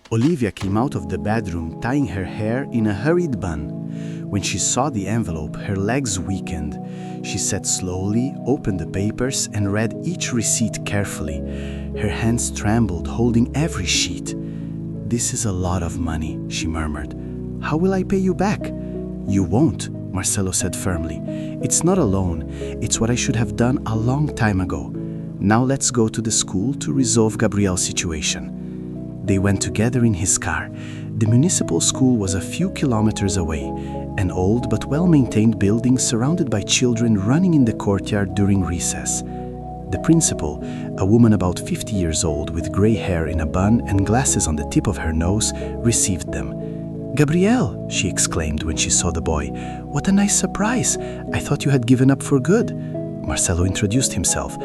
Olivia came out of the bedroom tying her hair in a hurried bun. When she saw the envelope, her legs weakened. She sat slowly, opened the papers, and read each receipt carefully. Her hands trembled, holding every sheet. "This is a lot of money," she murmured. "How will I pay you back?" "You won't," Marcelo said firmly. "It's not a loan. It's what I should have done a long time ago. Now let's go to the school to resolve Gabriel's situation." They went together in his car. The municipal school was a few kilometers away, an old but well-maintained building surrounded by children running in the courtyard during recess. The principal, a woman about 50 years old with gray hair in a bun and glasses on the tip of her nose, received them. "Gabriel," she exclaimed when she saw the boy. "What a nice surprise! I thought you had given up for good." Marcelo introduced himself.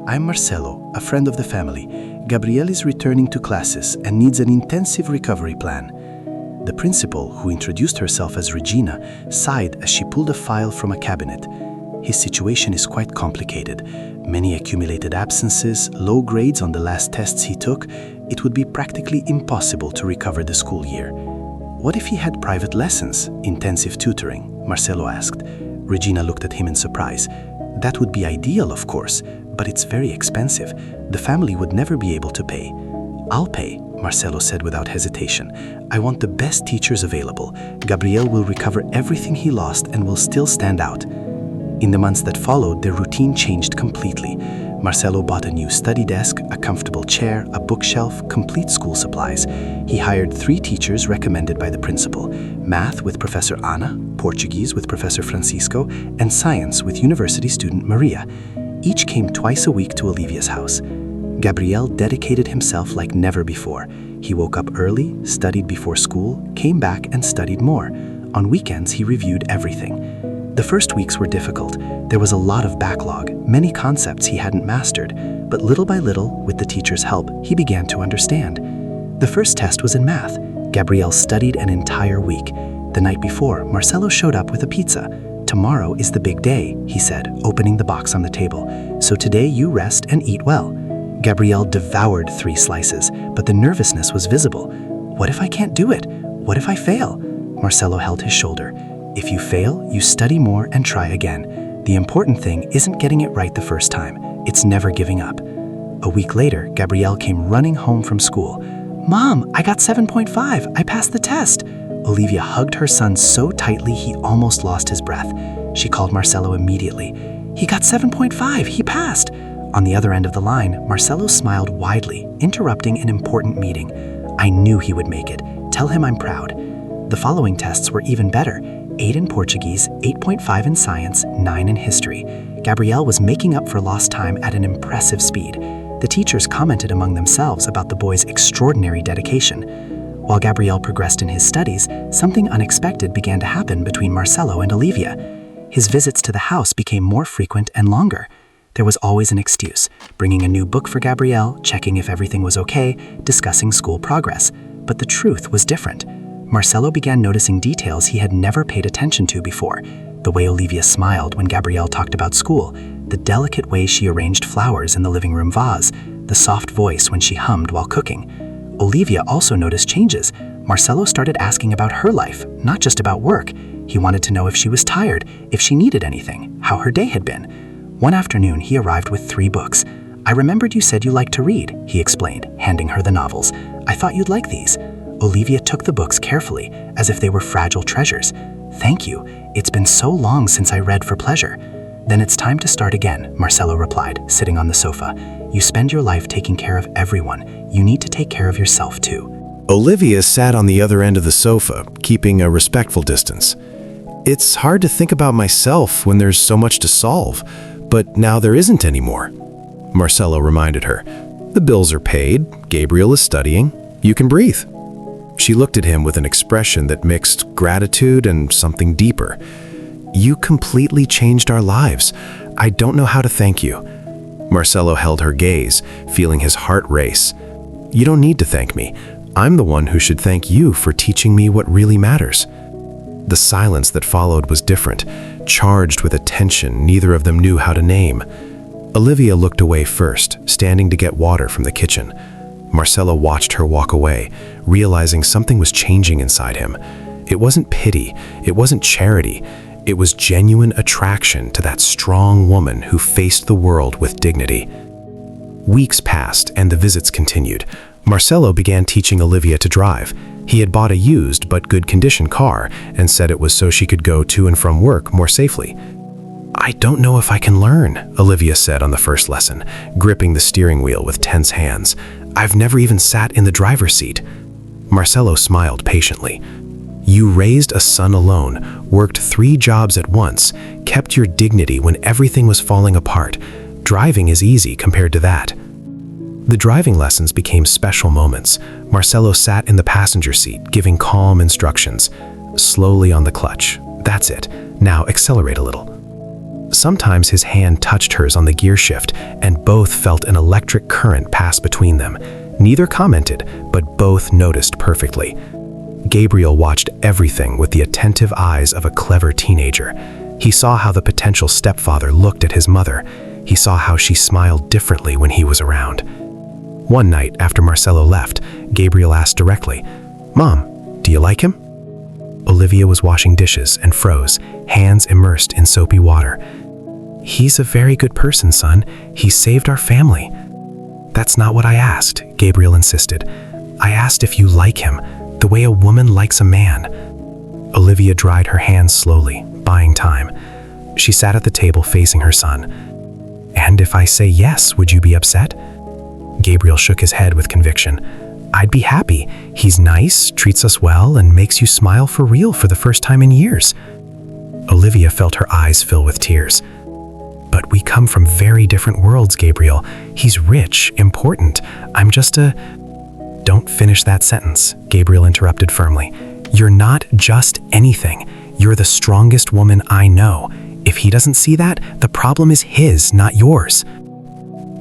"I'm Marcelo, a friend of the family. Gabriel is returning to classes and needs an intensive recovery plan." The principal, who introduced herself as Regina, sighed as she pulled a file from a cabinet. "His situation is quite complicated. Many accumulated absences, low grades on the last tests he took. It would be practically impossible to recover the school year." "What if he had private lessons, intensive tutoring?" Marcelo asked. Regina looked at him in surprise. "That would be ideal, of course, but it's very expensive. The family would never be able to pay." "I'll pay," Marcelo said without hesitation. "I want the best teachers available. Gabriel will recover everything he lost and will still stand out." In the months that followed, their routine changed completely. Marcelo bought a new study desk, a comfortable chair, a bookshelf, complete school supplies. He hired 3 teachers recommended by the principal: math with Professor Ana, Portuguese with Professor Francisco, and science with university student Maria. Each came twice a week to Olivia's house. Gabriel dedicated himself like never before. He woke up early, studied before school, came back and studied more. On weekends, he reviewed everything. The first weeks were difficult. There was a lot of backlog, many concepts he hadn't mastered, but little by little, with the teacher's help, he began to understand. The first test was in math. Gabriel studied an entire week. The night before, Marcelo showed up with a pizza. "Tomorrow is the big day," he said, opening the box on the table. "So today you rest and eat well." Gabriel devoured 3 slices, but the nervousness was visible. "What if I can't do it? What if I fail?" Marcelo held his shoulder. "If you fail, you study more and try again. The important thing isn't getting it right the first time. It's never giving up." A week later, Gabriel came running home from school. "Mom, I got 7.5. I passed the test." Olivia hugged her son so tightly he almost lost his breath. She called Marcelo immediately. "He got 7.5. He passed." On the other end of the line, Marcelo smiled widely, interrupting an important meeting. "I knew he would make it. Tell him I'm proud." The following tests were even better: 8 in Portuguese, 8.5 in science, 9 in history. Gabriel was making up for lost time at an impressive speed. The teachers commented among themselves about the boy's extraordinary dedication. While Gabriel progressed in his studies, something unexpected began to happen between Marcelo and Olivia. His visits to the house became more frequent and longer. There was always an excuse: bringing a new book for Gabriel, checking if everything was okay, discussing school progress. But the truth was different. Marcelo began noticing details he had never paid attention to before. The way Olivia smiled when Gabriel talked about school, the delicate way she arranged flowers in the living room vase, the soft voice when she hummed while cooking. Olivia also noticed changes. Marcelo started asking about her life, not just about work. He wanted to know if she was tired, if she needed anything, how her day had been. One afternoon, he arrived with 3 books. "I remembered you said you liked to read," he explained, handing her the novels. "I thought you'd like these." Olivia took the books carefully, as if they were fragile treasures. "Thank you. It's been so long since I read for pleasure." "Then it's time to start again," Marcelo replied, sitting on the sofa. "You spend your life taking care of everyone. You need to take care of yourself, too." Olivia sat on the other end of the sofa, keeping a respectful distance. "It's hard to think about myself when there's so much to solve, but now there isn't anymore," Marcelo reminded her. "The bills are paid, Gabriel is studying, you can breathe." She looked at him with an expression that mixed gratitude and something deeper. "You completely changed our lives. I don't know how to thank you." Marcelo held her gaze, feeling his heart race. "You don't need to thank me. I'm the one who should thank you for teaching me what really matters." The silence that followed was different, charged with a tension neither of them knew how to name. Olivia looked away first, standing to get water from the kitchen. Marcelo watched her walk away, realizing something was changing inside him. It wasn't pity, it wasn't charity, it was genuine attraction to that strong woman who faced the world with dignity. Weeks passed and the visits continued. Marcelo began teaching Olivia to drive. He had bought a used but good condition car and said it was so she could go to and from work more safely. "I don't know if I can learn," Olivia said on the first lesson, gripping the steering wheel with tense hands. "I've never even sat in the driver's seat." Marcelo smiled patiently. "You raised a son alone, worked 3 jobs at once, kept your dignity when everything was falling apart. Driving is easy compared to that." The driving lessons became special moments. Marcelo sat in the passenger seat, giving calm instructions. "Slowly on the clutch. That's it. Now accelerate a little." Sometimes his hand touched hers on the gear shift, and both felt an electric current pass between them. Neither commented, but both noticed perfectly. Gabriel watched everything with the attentive eyes of a clever teenager. He saw how the potential stepfather looked at his mother. He saw how she smiled differently when he was around. One night, after Marcelo left, Gabriel asked directly, "Mom, do you like him?" Olivia was washing dishes and froze, hands immersed in soapy water. "He's a very good person, son. He saved our family." "That's not what I asked," Gabriel insisted. "I asked if you like him, the way a woman likes a man." Olivia dried her hands slowly, buying time. She sat at the table facing her son. "And if I say yes, would you be upset?" Gabriel shook his head with conviction. "I'd be happy. He's nice, treats us well, and makes you smile for real for the first time in years." Olivia felt her eyes fill with tears. "But we come from very different worlds, Gabriel. He's rich, important. I'm just a—" "Don't finish that sentence," Gabriel interrupted firmly. "You're not just anything. You're the strongest woman I know. If he doesn't see that, the problem is his, not yours."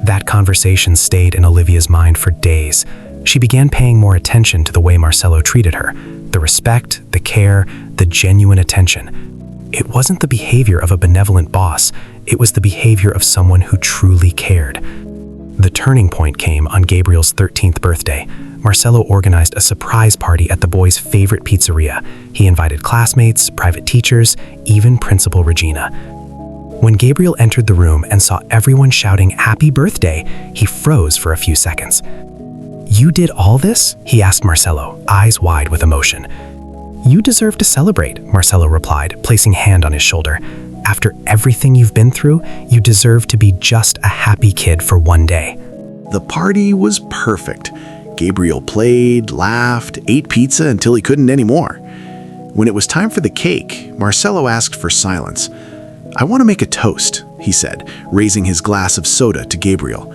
That conversation stayed in Olivia's mind for days. She began paying more attention to the way Marcelo treated her, the respect, the care, the genuine attention. It wasn't the behavior of a benevolent boss, it was the behavior of someone who truly cared. The turning point came on Gabriel's 13th birthday. Marcelo organized a surprise party at the boys' favorite pizzeria. He invited classmates, private teachers, even Principal Regina. When Gabriel entered the room and saw everyone shouting "Happy birthday," he froze for a few seconds. "You did all this?" he asked Marcelo, eyes wide with emotion. "You deserve to celebrate," Marcelo replied, placing a hand on his shoulder. "After everything you've been through, you deserve to be just a happy kid for one day." The party was perfect. Gabriel played, laughed, ate pizza until he couldn't anymore. When it was time for the cake, Marcelo asked for silence. "I want to make a toast," he said, raising his glass of soda to Gabriel.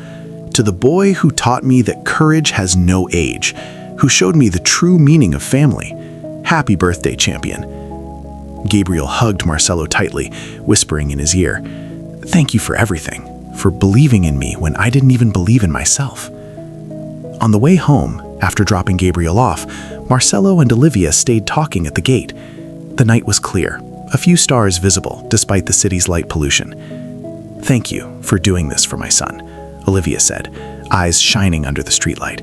"To the boy who taught me that courage has no age, who showed me the true meaning of family. Happy birthday, champion." Gabriel hugged Marcelo tightly, whispering in his ear, "Thank you for everything, for believing in me when I didn't even believe in myself." On the way home, after dropping Gabriel off, Marcelo and Olivia stayed talking at the gate. The night was clear, a few stars visible despite the city's light pollution. "Thank you for doing this for my son," Olivia said, eyes shining under the streetlight.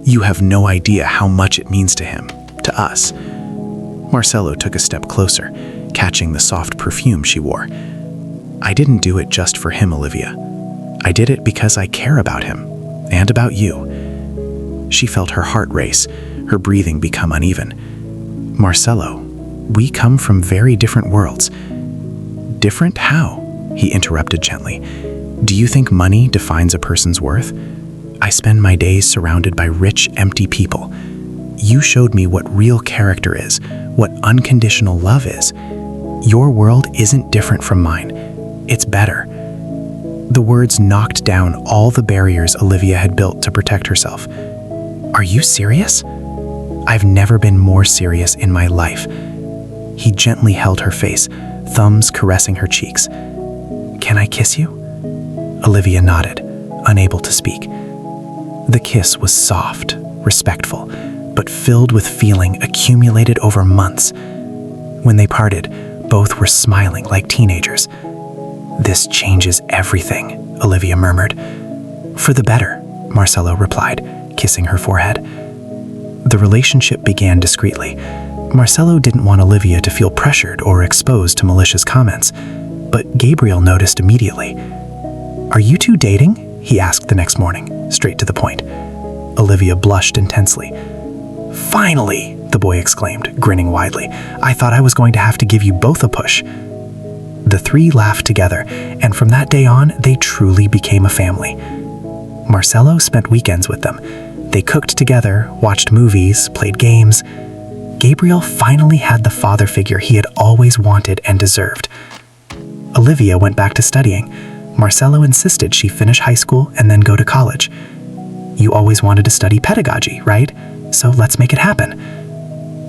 "You have no idea how much it means to him, to us." Marcelo took a step closer, catching the soft perfume she wore. "I didn't do it just for him, Olivia. I did it because I care about him, and about you." She felt her heart race, her breathing become uneven. "Marcelo, we come from very different worlds." "Different how?" he interrupted gently. "Do you think money defines a person's worth? I spend my days surrounded by rich, empty people. You showed me what real character is, what unconditional love is. Your world isn't different from mine. It's better." The words knocked down all the barriers Olivia had built to protect herself. "Are you serious?" "I've never been more serious in my life." He gently held her face, thumbs caressing her cheeks. "Can I kiss you?" Olivia nodded, unable to speak. The kiss was soft, respectful, but filled with feeling accumulated over months. When they parted, both were smiling like teenagers. "This changes everything," Olivia murmured. "For the better," Marcelo replied, kissing her forehead. The relationship began discreetly. Marcelo didn't want Olivia to feel pressured or exposed to malicious comments, but Gabriel noticed immediately. "Are you two dating?" he asked the next morning, straight to the point. Olivia blushed intensely. "Finally!" the boy exclaimed, grinning widely. "I thought I was going to have to give you both a push." The three laughed together, and from that day on, they truly became a family. Marcelo spent weekends with them. They cooked together, watched movies, played games. Gabriel finally had the father figure he had always wanted and deserved. Olivia went back to studying. Marcelo insisted she finish high school and then go to college. "You always wanted to study pedagogy, right? So let's make it happen."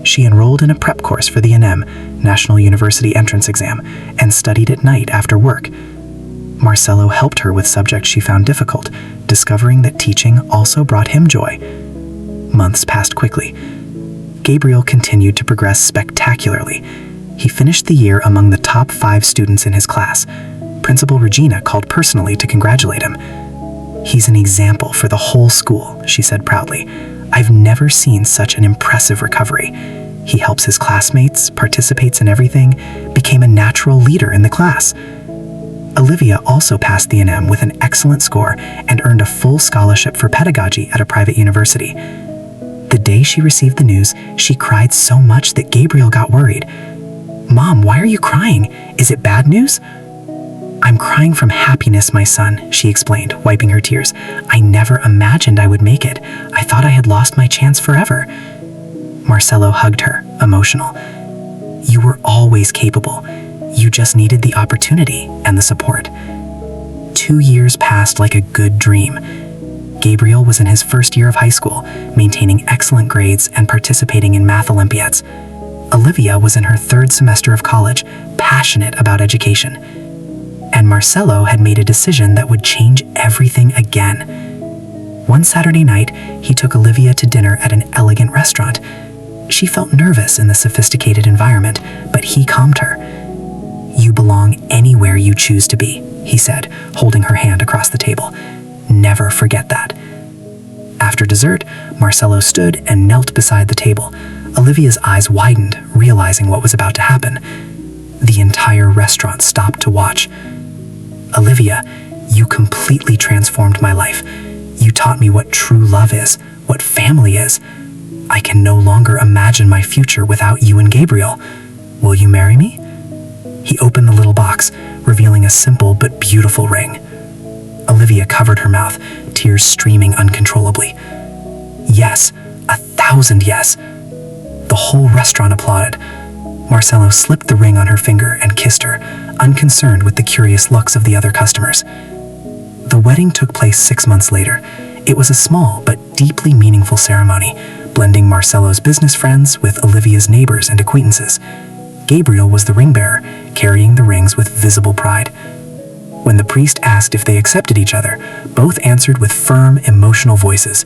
She enrolled in a prep course for the NM, National University Entrance Exam, and studied at night after work. Marcelo helped her with subjects she found difficult, discovering that teaching also brought him joy. Months passed quickly. Gabriel continued to progress spectacularly. He finished the year among the top 5 students in his class. Principal Regina called personally to congratulate him. "He's an example for the whole school," she said proudly. "I've never seen such an impressive recovery. He helps his classmates, participates in everything, became a natural leader in the class." Olivia also passed the NM with an excellent score and earned a full scholarship for pedagogy at a private university. The day she received the news, she cried so much that Gabriel got worried. "Mom, why are you crying? Is it bad news?" "I'm crying from happiness, my son," she explained, wiping her tears. "I never imagined I would make it. I thought I had lost my chance forever." Marcelo hugged her, emotional. "You were always capable. You just needed the opportunity and the support." 2 years passed like a good dream. Gabriel was in his first year of high school, maintaining excellent grades and participating in math Olympiads. Olivia was in her 3rd semester of college, passionate about education. And Marcelo had made a decision that would change everything again. One Saturday night, he took Olivia to dinner at an elegant restaurant. She felt nervous in the sophisticated environment, but he calmed her. "You belong anywhere you choose to be," he said, holding her hand across the table. "Never forget that." After dessert, Marcelo stood and knelt beside the table. Olivia's eyes widened, realizing what was about to happen. The entire restaurant stopped to watch. "Olivia, you completely transformed my life. You taught me what true love is, what family is. I can no longer imagine my future without you and Gabriel. Will you marry me?" He opened the little box, revealing a simple but beautiful ring. Olivia covered her mouth, tears streaming uncontrollably. "Yes, 1,000 yes." The whole restaurant applauded. Marcelo slipped the ring on her finger and kissed her, unconcerned with the curious looks of the other customers. The wedding took place 6 months later. It was a small but deeply meaningful ceremony, blending Marcelo's business friends with Olivia's neighbors and acquaintances. Gabriel was the ring bearer, carrying the rings with visible pride. When the priest asked if they accepted each other, both answered with firm, emotional voices,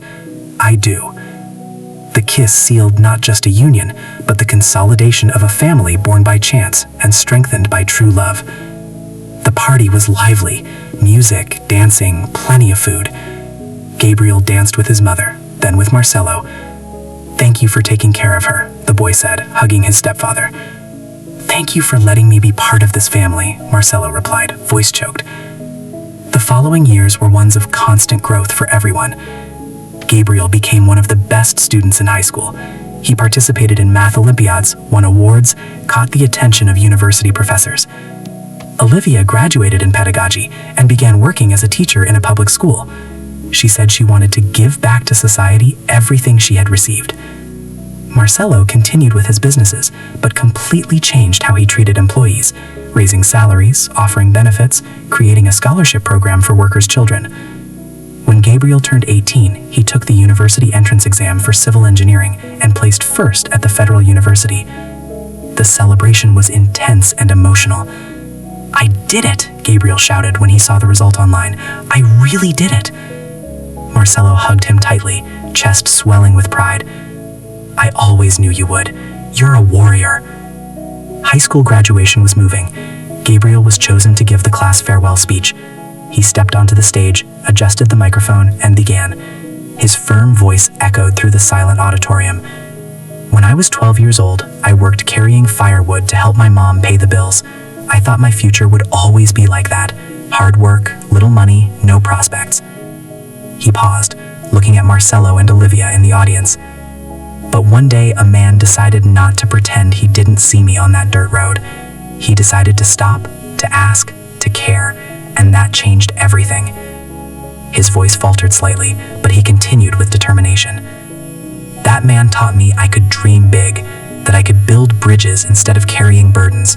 "I do." The kiss sealed not just a union, but the consolidation of a family born by chance and strengthened by true love. The party was lively, music, dancing, plenty of food. Gabriel danced with his mother, then with Marcelo. "Thank you for taking care of her," the boy said, hugging his stepfather. "Thank you for letting me be part of this family," Marcelo replied, voice choked. The following years were ones of constant growth for everyone. Gabriel became one of the best students in high school. He participated in math Olympiads, won awards, caught the attention of university professors. Olivia graduated in pedagogy and began working as a teacher in a public school. She said she wanted to give back to society everything she had received. Marcelo continued with his businesses, but completely changed how he treated employees, raising salaries, offering benefits, creating a scholarship program for workers' children. When Gabriel turned 18, he took the university entrance exam for civil engineering and placed first at the Federal University. The celebration was intense and emotional. "I did it!" Gabriel shouted when he saw the result online. "I really did it!" Marcelo hugged him tightly, chest swelling with pride. "I always knew you would. You're a warrior." High school graduation was moving. Gabriel was chosen to give the class farewell speech. He stepped onto the stage, adjusted the microphone, and began. His firm voice echoed through the silent auditorium. When I was 12 years old, I worked carrying firewood to help my mom pay the bills. I thought my future would always be like that. Hard work, little money, no prospects. He paused, looking at Marcelo and Olivia in the audience. But one day, a man decided not to pretend he didn't see me on that dirt road. He decided to stop, to ask, to care, and that changed everything. His voice faltered slightly, but he continued with determination. That man taught me I could dream big, that I could build bridges instead of carrying burdens.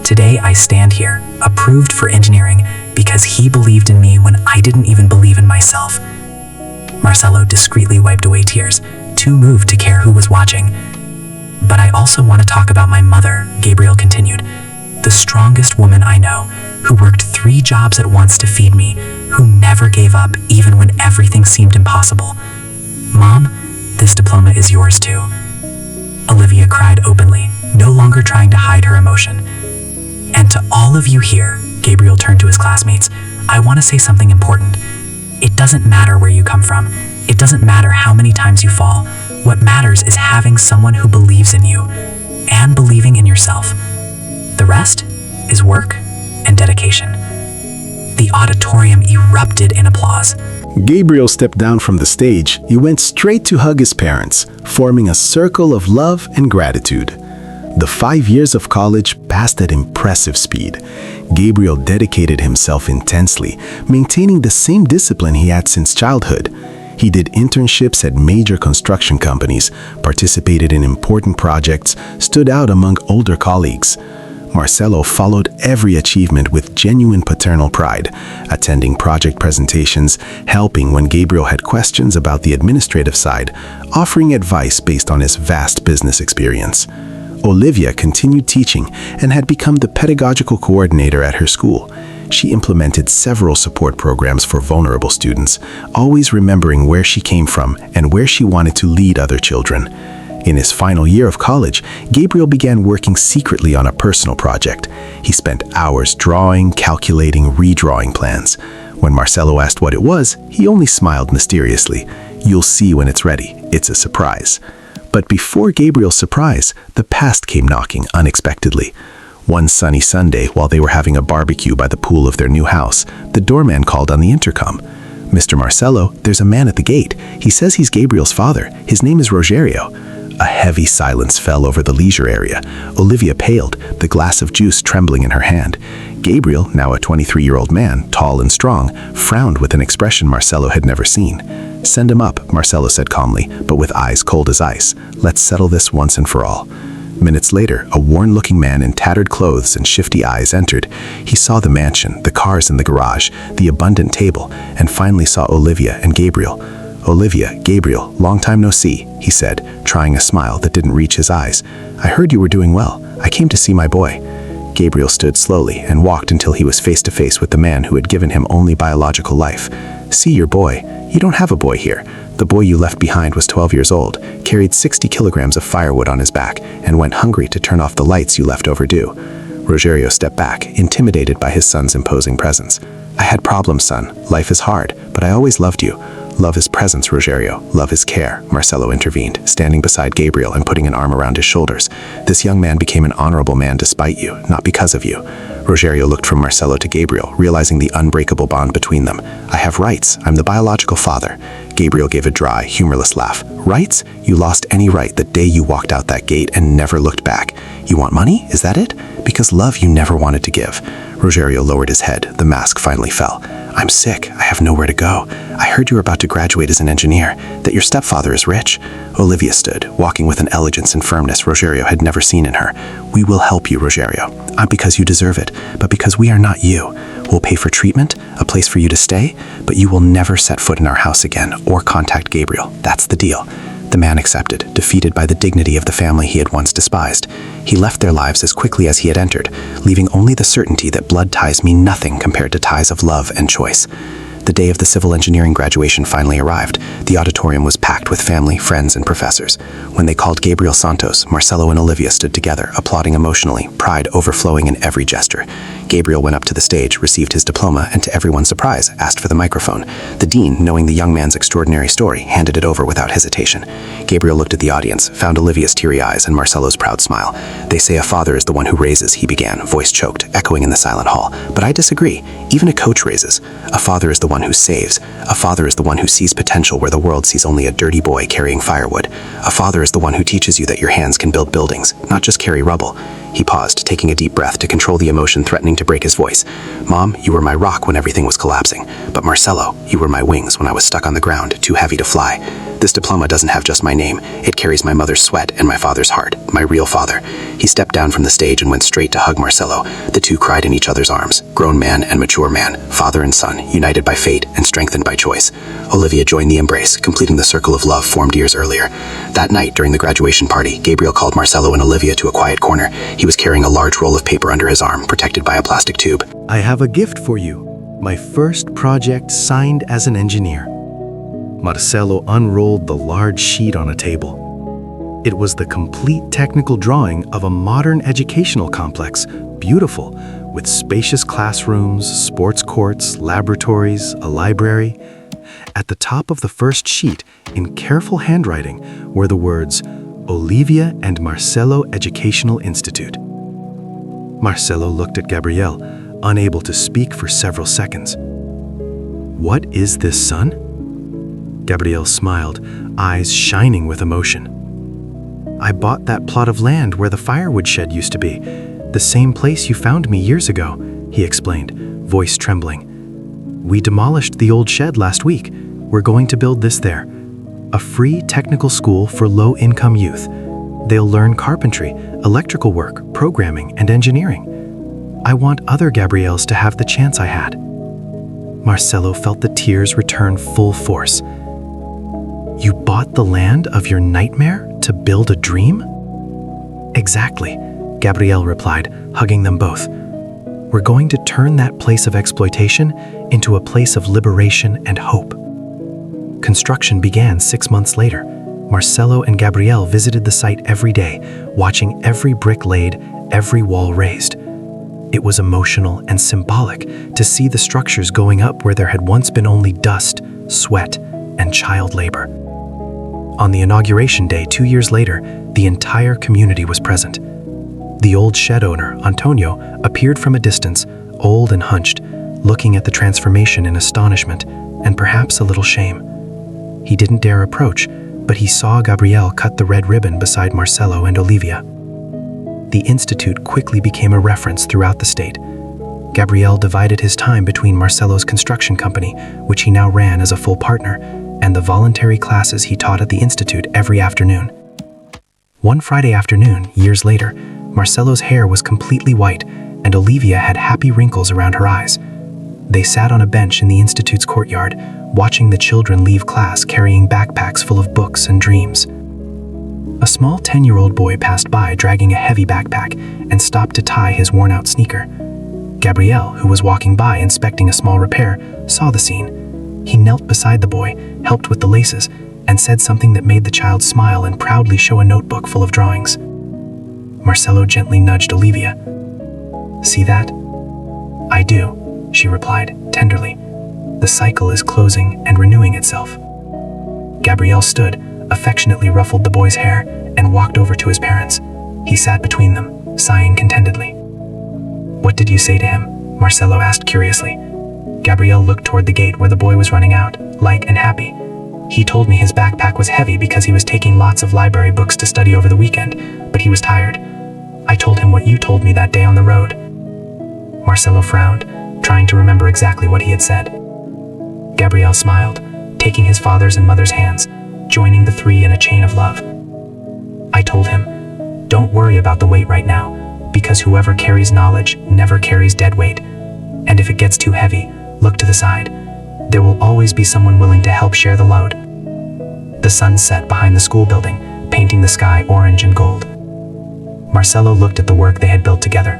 Today I stand here, approved for engineering, because he believed in me when I didn't even believe in myself. Marcelo discreetly wiped away tears, too moved to care who was watching. But I also want to talk about my mother, Gabriel continued. The strongest woman I know, who worked 3 jobs at once to feed me, who never gave up even when everything seemed impossible. Mom, this diploma is yours too. Olivia cried openly, no longer trying to hide her emotion. And to all of you here, Gabriel turned to his classmates, I want to say something important. It doesn't matter where you come from. It doesn't matter how many times you fall. What matters is having someone who believes in you and believing in yourself. The rest is work and dedication. The auditorium erupted in applause. Gabriel stepped down from the stage. He went straight to hug his parents, forming a circle of love and gratitude. The 5 years of college passed at impressive speed. Gabriel dedicated himself intensely, maintaining the same discipline he had since childhood. He did internships at major construction companies, participated in important projects, stood out among older colleagues. Marcelo followed every achievement with genuine paternal pride, attending project presentations, helping when Gabriel had questions about the administrative side, offering advice based on his vast business experience. Olivia continued teaching and had become the pedagogical coordinator at her school. She implemented several support programs for vulnerable students, always remembering where she came from and where she wanted to lead other children. In his final year of college, Gabriel began working secretly on a personal project. He spent hours drawing, calculating, redrawing plans. When Marcelo asked what it was, he only smiled mysteriously. You'll see when it's ready. It's a surprise. But before Gabriel's surprise, the past came knocking unexpectedly. One sunny Sunday, while they were having a barbecue by the pool of their new house, the doorman called on the intercom. Mr. Marcelo, there's a man at the gate. He says he's Gabriel's father. His name is Rogerio. A heavy silence fell over the leisure area. Olivia paled, the glass of juice trembling in her hand. Gabriel, now a 23-year-old man, tall and strong, frowned with an expression Marcelo had never seen. Send him up, Marcelo said calmly, but with eyes cold as ice. Let's settle this once and for all. Minutes later, a worn-looking man in tattered clothes and shifty eyes entered. He saw the mansion, the cars in the garage, the abundant table, and finally saw Olivia and Gabriel. Olivia, Gabriel, long time no see, he said, trying a smile that didn't reach his eyes. I heard you were doing well. I came to see my boy. Gabriel stood slowly and walked until he was face to face with the man who had given him only biological life. See your boy. You don't have a boy here. The boy you left behind was 12 years old, carried 60 kilograms of firewood on his back, and went hungry to turn off the lights you left overdue. Rogerio stepped back, intimidated by his son's imposing presence. I had problems, son. Life is hard, but I always loved you. Love his presence, Rogerio. Love his care, Marcelo intervened, standing beside Gabriel and putting an arm around his shoulders. This young man became an honorable man despite you, not because of you. Rogerio looked from Marcelo to Gabriel, realizing the unbreakable bond between them. I have rights. I'm the biological father. Gabriel gave a dry, humorless laugh. Rights? You lost any right the day you walked out that gate and never looked back. You want money? Is that it? Because love you never wanted to give. Rogerio lowered his head. The mask finally fell. I'm sick. I have nowhere to go. I heard you were about to graduate as an engineer, that your stepfather is rich. Olivia stood, walking with an elegance and firmness Rogerio had never seen in her. We will help you, Rogerio. Not because you deserve it, but because we are not you. We'll pay for treatment, a place for you to stay, but you will never set foot in our house again or contact Gabriel. That's the deal. The man accepted, defeated by the dignity of the family he had once despised. He left their lives as quickly as he had entered, leaving only the certainty that blood ties mean nothing compared to ties of love and choice. The day of the civil engineering graduation finally arrived. The auditorium was packed with family, friends, and professors. When they called Gabriel Santos, Marcelo and Olivia stood together, applauding emotionally, pride overflowing in every gesture. Gabriel went up to the stage, received his diploma, and to everyone's surprise, asked for the microphone. The dean, knowing the young man's extraordinary story, handed it over without hesitation. Gabriel looked at the audience, found Olivia's teary eyes and Marcelo's proud smile. "They say a father is the one who raises," he began, voice choked, echoing in the silent hall. "But I disagree. Even a coach raises. A father is the one who saves. A father is the one who sees potential where the world sees only a dirty boy carrying firewood. A father is the one who teaches you that your hands can build buildings, not just carry rubble." He paused, taking a deep breath to control the emotion threatening to break his voice. "Mom, you were my rock when everything was collapsing. But Marcelo, you were my wings when I was stuck on the ground, too heavy to fly. This diploma doesn't have just my name. It carries my mother's sweat and my father's heart, my real father." He stepped down from the stage and went straight to hug Marcelo. The two cried in each other's arms, grown man and mature man, father and son, united by fate and strengthened by choice. Olivia joined the embrace, completing the circle of love formed years earlier. That night, during the graduation party, Gabriel called Marcelo and Olivia to a quiet corner. He was carrying a large roll of paper under his arm, protected by a plastic tube. "I have a gift for you. My first project signed as an engineer." Marcelo unrolled the large sheet on a table. It was the complete technical drawing of a modern educational complex, beautiful, with spacious classrooms, sports courts, laboratories, a library. At the top of the first sheet, in careful handwriting, were the words, "Olivia and Marcelo Educational Institute." Marcelo looked at Gabriel, unable to speak for several seconds. "What is this, son?" Gabriel smiled, eyes shining with emotion. "I bought that plot of land where the firewood shed used to be, the same place you found me years ago," he explained, voice trembling. "We demolished the old shed last week. We're going to build this there. A free technical school for low-income youth. They'll learn carpentry, electrical work, programming, and engineering. I want other Gabriels to have the chance I had." Marcelo felt the tears return full force. "You bought the land of your nightmare to build a dream?" "Exactly," Gabriel replied, hugging them both. "We're going to turn that place of exploitation into a place of liberation and hope." Construction began 6 months later. Marcelo and Gabriel visited the site every day, watching every brick laid, every wall raised. It was emotional and symbolic to see the structures going up where there had once been only dust, sweat, and child labor. On the inauguration day 2 years later, the entire community was present. The old shed owner, Antonio, appeared from a distance, old and hunched, looking at the transformation in astonishment and perhaps a little shame. He didn't dare approach, but he saw Gabriel cut the red ribbon beside Marcelo and Olivia. The institute quickly became a reference throughout the state. Gabriel divided his time between Marcelo's construction company, which he now ran as a full partner, and the voluntary classes he taught at the institute every afternoon. One Friday afternoon, years later, Marcelo's hair was completely white, and Olivia had happy wrinkles around her eyes. They sat on a bench in the institute's courtyard, watching the children leave class carrying backpacks full of books and dreams. A small 10-year-old boy passed by dragging a heavy backpack and stopped to tie his worn-out sneaker. Gabriel, who was walking by inspecting a small repair, saw the scene. He knelt beside the boy, helped with the laces, and said something that made the child smile and proudly show a notebook full of drawings. Marcelo gently nudged Olivia. "See that?" "I do," she replied, tenderly. "The cycle is closing and renewing itself." Gabriel stood, affectionately ruffled the boy's hair, and walked over to his parents. He sat between them, sighing contentedly. "What did you say to him?" Marcelo asked curiously. Gabriel looked toward the gate where the boy was running out, light and happy. "He told me his backpack was heavy because he was taking lots of library books to study over the weekend, but he was tired. I told him what you told me that day on the road." Marcelo frowned, trying to remember exactly what he had said. Gabriel smiled, taking his father's and mother's hands, joining the three in a chain of love. "I told him, don't worry about the weight right now, because whoever carries knowledge never carries dead weight. And if it gets too heavy, look to the side. There will always be someone willing to help share the load." The sun set behind the school building, painting the sky orange and gold. Marcelo looked at the work they had built together,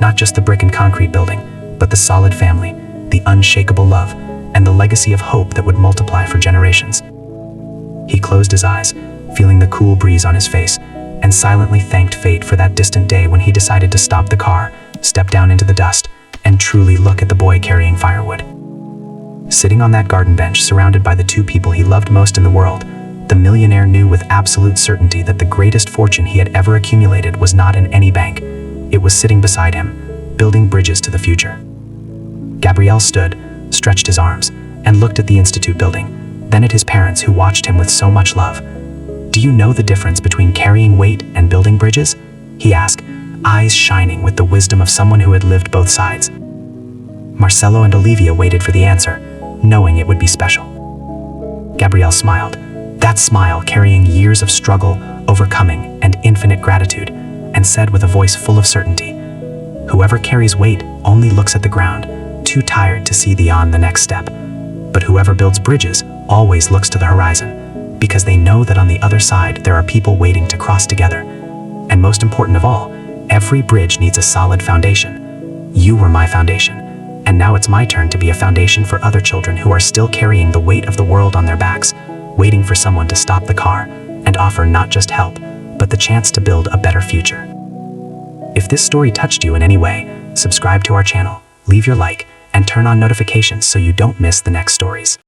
not just the brick and concrete building, but the solid family, the unshakable love, and the legacy of hope that would multiply for generations. He closed his eyes, feeling the cool breeze on his face, and silently thanked fate for that distant day when he decided to stop the car, step down into the dust, and truly look at the boy carrying firewood. Sitting on that garden bench, surrounded by the two people he loved most in the world, the millionaire knew with absolute certainty that the greatest fortune he had ever accumulated was not in any bank. It was sitting beside him, building bridges to the future. Gabriel stood, stretched his arms, and looked at the Institute building, then at his parents who watched him with so much love. "Do you know the difference between carrying weight and building bridges?" he asked, eyes shining with the wisdom of someone who had lived both sides. Marcelo and Olivia waited for the answer, knowing it would be special. Gabriel smiled, that smile carrying years of struggle, overcoming, and infinite gratitude, and said with a voice full of certainty, "Whoever carries weight only looks at the ground, too tired to see beyond the next step. But whoever builds bridges always looks to the horizon, because they know that on the other side there are people waiting to cross together. And most important of all, every bridge needs a solid foundation. You were my foundation, and now it's my turn to be a foundation for other children who are still carrying the weight of the world on their backs, waiting for someone to stop the car and offer not just help, but the chance to build a better future." If this story touched you in any way, subscribe to our channel, leave your like, and turn on notifications so you don't miss the next stories.